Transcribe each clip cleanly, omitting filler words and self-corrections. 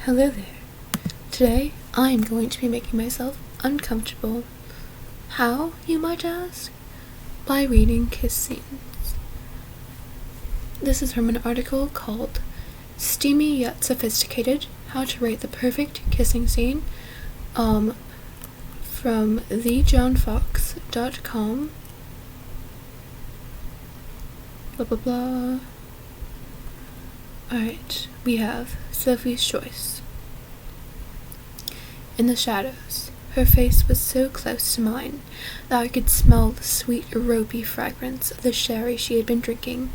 Hello there. Today, I am going to be making myself uncomfortable. How, you might ask? By reading kiss scenes. This is from an article called Steamy Yet Sophisticated, How to Rate the Perfect Kissing Scene, from thejohnfox.com. Blah blah blah. Alright, we have Sophie's Choice. In the shadows, her face was so close to mine that I could smell the sweet, ropey fragrance of the sherry she had been drinking,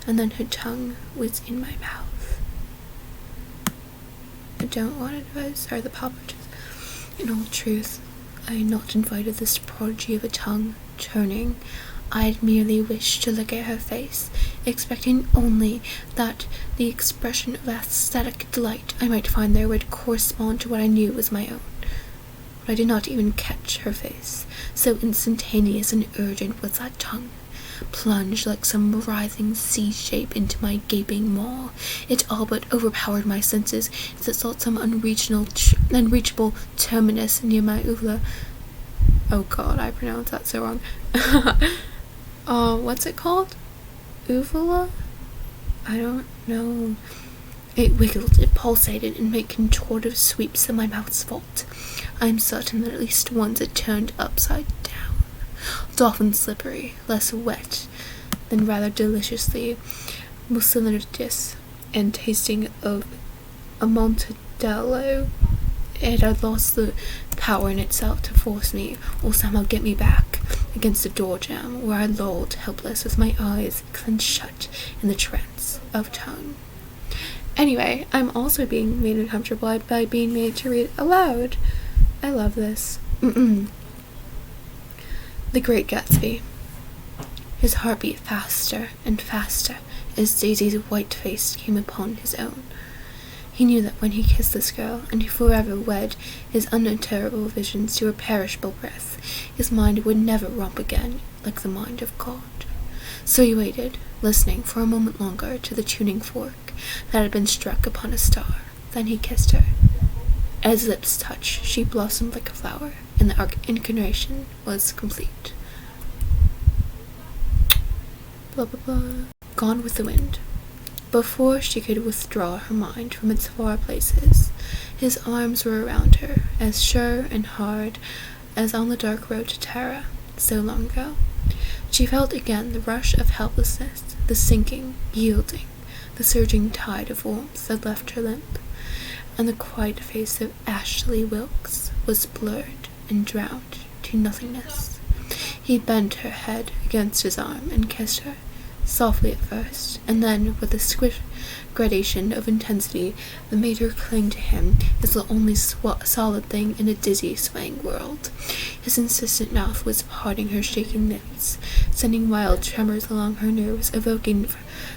and then her tongue was in my mouth. I don't want advice, or the palpitations. In all truth, I had not invited this prodigy of a tongue turning. I had merely wished to look at her face, expecting only that the expression of aesthetic delight I might find there would correspond to what I knew was my own. But I did not even catch her face, so instantaneous and urgent was that tongue. Plunged like some writhing sea shape into my gaping maw, it all but overpowered my senses as it sought some unreachable terminus near my uvula. Oh god, I pronounced that so wrong. What's it called? Uvula? I don't know. It wiggled, it pulsated, and made contortive sweeps in my mouth's vault. I am certain that at least once it turned upside down. Dolphin slippery, less wet, than rather deliciously mucilaginous, and tasting of Amontillado. It had lost the power in itself to force me, or somehow get me back against the door jamb, where I lolled helpless with my eyes clenched shut in the trance of tongue. Anyway, I'm also being made uncomfortable by being made to read aloud. I love this. The Great Gatsby. His heart beat faster and faster as Daisy's white face came upon his own. He knew that when he kissed this girl, and he forever wed his unutterable visions to her perishable breath, his mind would never romp again like the mind of God. So he waited, listening for a moment longer to the tuning fork that had been struck upon a star. Then he kissed her. At his lips' touch, she blossomed like a flower, and the incarnation was complete. Blah blah blah. Gone with the wind. Before she could withdraw her mind from its far places, his arms were around her, as sure and hard as on the dark road to Tara, so long ago. She felt again the rush of helplessness, the sinking, yielding, the surging tide of warmth that left her limp, and the quiet face of Ashley Wilkes was blurred and drowned to nothingness. He bent her head against his arm and kissed her, softly at first, and then with a swift gradation of intensity that made her cling to him as the only solid thing in a dizzy, swaying world. His insistent mouth was parting her shaking lips, sending wild tremors along her nerves, evoking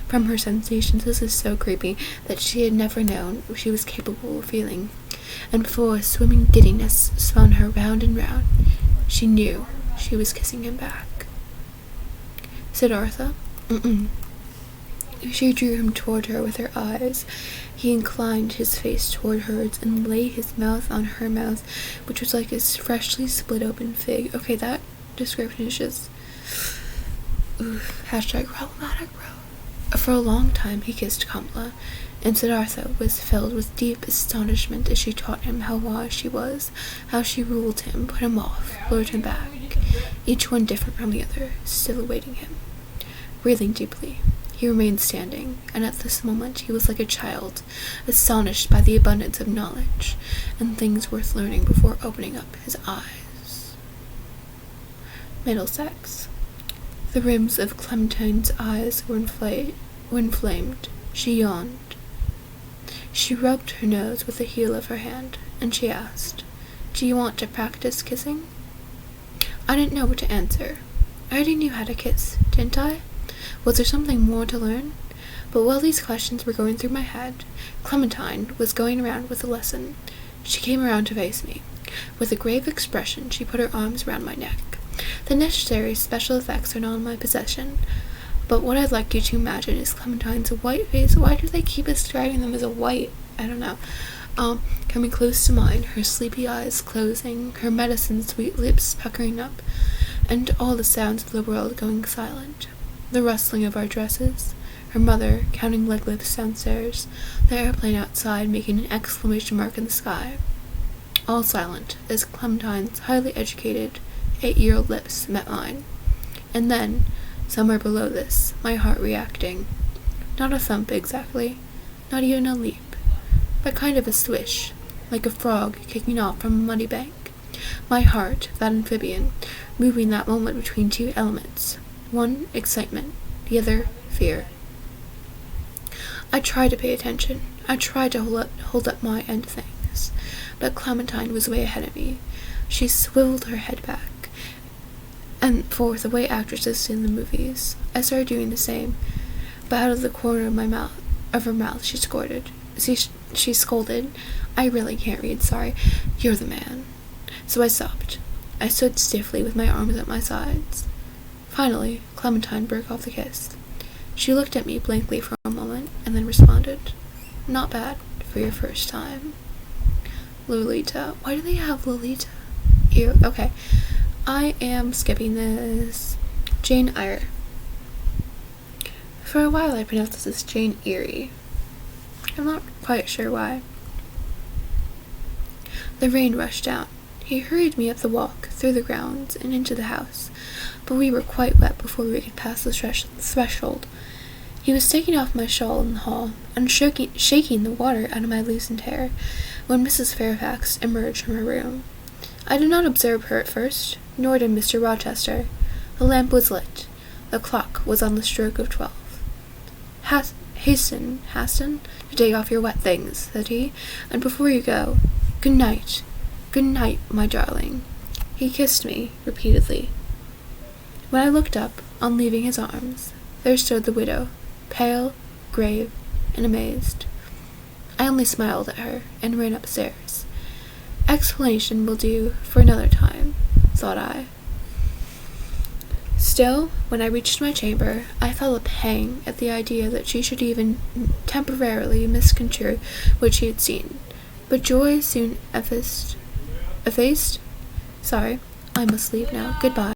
from her sensations this is so creepy that she had never known she was capable of feeling. And before a swimming giddiness spun her round and round, she knew she was kissing him back. Siddhartha? She drew him toward her with her eyes. He inclined his face toward hers and laid his mouth on her mouth, which was like a freshly split open fig. Okay, that description is just #problematic, bro. For a long time he kissed Kamala, and Siddhartha was filled with deep astonishment as she taught him how wise she was, how she ruled him, put him off, lured him back, each one different from the other, still awaiting him. Breathing deeply, he remained standing, and at this moment he was like a child, astonished by the abundance of knowledge and things worth learning before opening up his eyes. Middlesex. The rims of Clementine's eyes were inflamed. She yawned. She rubbed her nose with the heel of her hand, and she asked, "Do you want to practice kissing?" I didn't know what to answer. I already knew how to kiss, didn't I? Was there something more to learn? But while these questions were going through my head, Clementine was going around with a lesson. She came around to face me. With a grave expression, she put her arms round my neck. The necessary special effects are not in my possession, but what I'd like you to imagine is Clementine's white face. Why do they keep describing them as a white? I don't know. coming close to mine, her sleepy eyes closing, her medicine-sweet lips puckering up, and all the sounds of the world going silent. The rustling of our dresses, her mother counting leg lifts downstairs, the airplane outside making an exclamation mark in the sky. All silent as Clementine's highly educated 8-year-old lips met mine. And then, somewhere below this, my heart reacting. Not a thump exactly, not even a leap, but kind of a swish, like a frog kicking off from a muddy bank. My heart, that amphibian, moving that moment between two elements. One, excitement, the other, fear. I tried to pay attention. I tried to hold up my end of things. But Clementine was way ahead of me. She swiveled her head back, and forth the way actresses in the movies. I started doing the same, but out of the corner of her mouth, she scolded, "I really can't read, sorry. You're the man." So I stopped. I stood stiffly with my arms at my sides. Finally, Clementine broke off the kiss. She looked at me blankly for a moment, and then responded, "Not bad for your first time." Lolita. Why do they have Lolita? Ew. Okay. I am skipping this. Jane Eyre. For a while I pronounced this as Jane Eyre. I'm not quite sure why. The rain rushed down. He hurried me up the walk, through the grounds, and into the house, but we were quite wet before we could pass the threshold. He was taking off my shawl in the hall, and shaking the water out of my loosened hair, when Mrs. Fairfax emerged from her room. I did not observe her at first, nor did Mr. Rochester. The lamp was lit. The clock was on the stroke of 12. Hasten, to take off your wet things," said he, "and before you go, good night, my darling." He kissed me repeatedly. When I looked up, on leaving his arms, there stood the widow, pale, grave, and amazed. I only smiled at her and ran upstairs. Explanation will do for another time, thought I. Still, when I reached my chamber, I felt a pang at the idea that she should even temporarily misconstrue what she had seen. But joy soon effaced. Sorry, I must leave now. Goodbye.